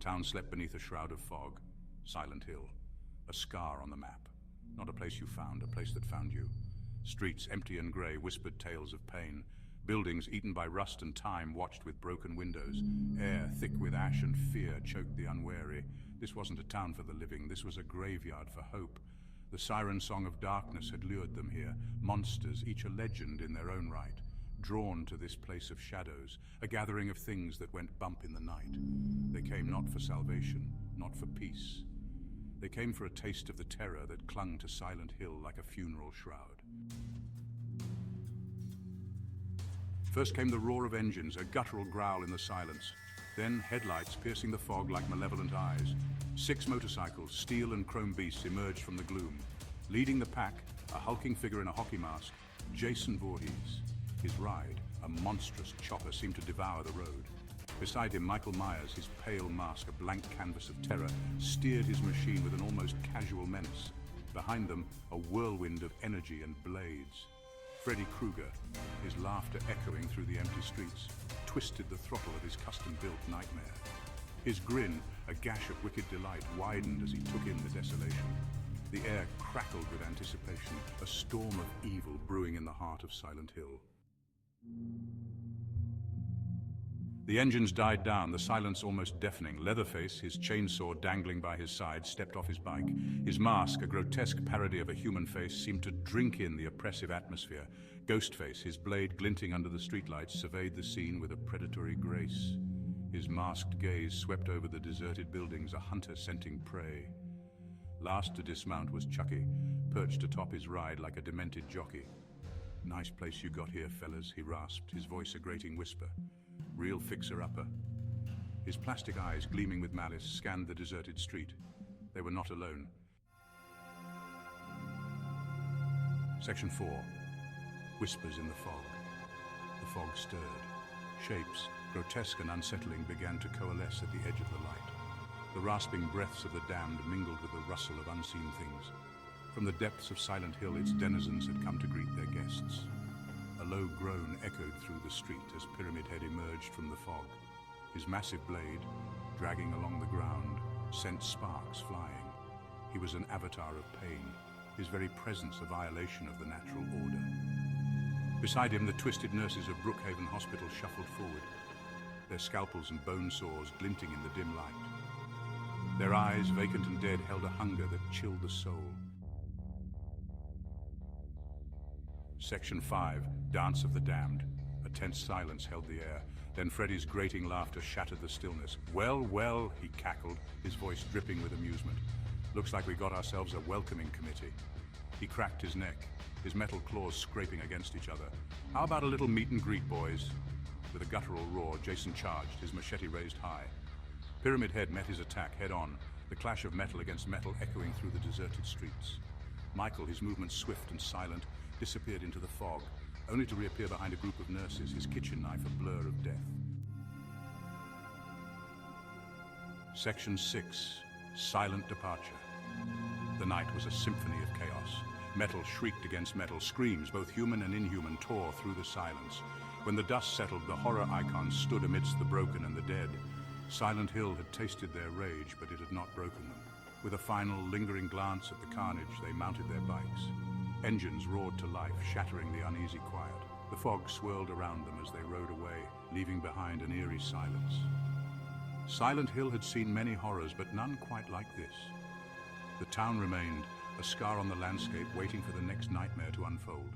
town slept beneath a shroud of fog. Silent Hill. A scar on the map. Not a place you found, a place that found you. Streets empty and grey whispered tales of pain. Buildings eaten by rust and time watched with broken windows. Air thick with ash and fear choked the unwary. This wasn't a town for the living, this was a graveyard for hope. The siren song of darkness had lured them here. Monsters, each a legend in their own right. Drawn to this place of shadows, a gathering of things that went bump in the night. They came not for salvation, not for peace. They came for a taste of the terror that clung to Silent Hill like a funeral shroud. First came the roar of engines, a guttural growl in the silence. Then headlights piercing the fog like malevolent eyes. 6 motorcycles, steel and chrome beasts, emerged from the gloom. Leading the pack, a hulking figure in a hockey mask, Jason Voorhees. His ride, a monstrous chopper, seemed to devour the road. Beside him, Michael Myers, his pale mask a blank canvas of terror, steered his machine with an almost casual menace. Behind them, a whirlwind of energy and blades. Freddy Krueger, his laughter echoing through the empty streets, twisted the throttle of his custom-built nightmare. His grin, a gash of wicked delight, widened as he took in the desolation. The air crackled with anticipation, a storm of evil brewing in the heart of Silent Hill. The engines died down, the silence almost deafening. Leatherface, his chainsaw dangling by his side, stepped off his bike. His mask, a grotesque parody of a human face, seemed to drink in the oppressive atmosphere. Ghostface, his blade glinting under the streetlights, surveyed the scene with a predatory grace. His masked gaze swept over the deserted buildings, a hunter scenting prey. Last to dismount was Chucky, perched atop his ride like a demented jockey. "Nice place you got here, fellas," he rasped, his voice a grating whisper. "Real fixer-upper." His plastic eyes, gleaming with malice, scanned the deserted street. They were not alone. Section 4. Whispers in the fog. The fog stirred. Shapes, grotesque and unsettling, began to coalesce at the edge of the light. The rasping breaths of the damned mingled with the rustle of unseen things. From the depths of Silent Hill, its denizens had come to greet their guests. A low groan echoed through the street as Pyramid Head emerged from the fog. His massive blade, dragging along the ground, sent sparks flying. He was an avatar of pain, his very presence a violation of the natural order. Beside him, the twisted nurses of Brookhaven Hospital shuffled forward, their scalpels and bone saws glinting in the dim light. Their eyes, vacant and dead, held a hunger that chilled the soul. Section 5, Dance of the Damned. A tense silence held the air. Then Freddy's grating laughter shattered the stillness. "Well, well," he cackled, his voice dripping with amusement. "Looks like we got ourselves a welcoming committee." He cracked his neck, his metal claws scraping against each other. "How about a little meet and greet, boys?" With a guttural roar, Jason charged, his machete raised high. Pyramid Head met his attack head-on, the clash of metal against metal echoing through the deserted streets. Michael, his movements swift and silent, disappeared into the fog, only to reappear behind a group of nurses, his kitchen knife a blur of death. Section 6, Silent Departure. The night was a symphony of chaos. Metal shrieked against metal, screams, both human and inhuman, tore through the silence. When the dust settled, the horror icons stood amidst the broken and the dead. Silent Hill had tasted their rage, but it had not broken them. With a final, lingering glance at the carnage, they mounted their bikes. Engines roared to life, shattering the uneasy quiet. The fog swirled around them as they rode away, leaving behind an eerie silence. Silent Hill had seen many horrors, but none quite like this. The town remained, a scar on the landscape, waiting for the next nightmare to unfold.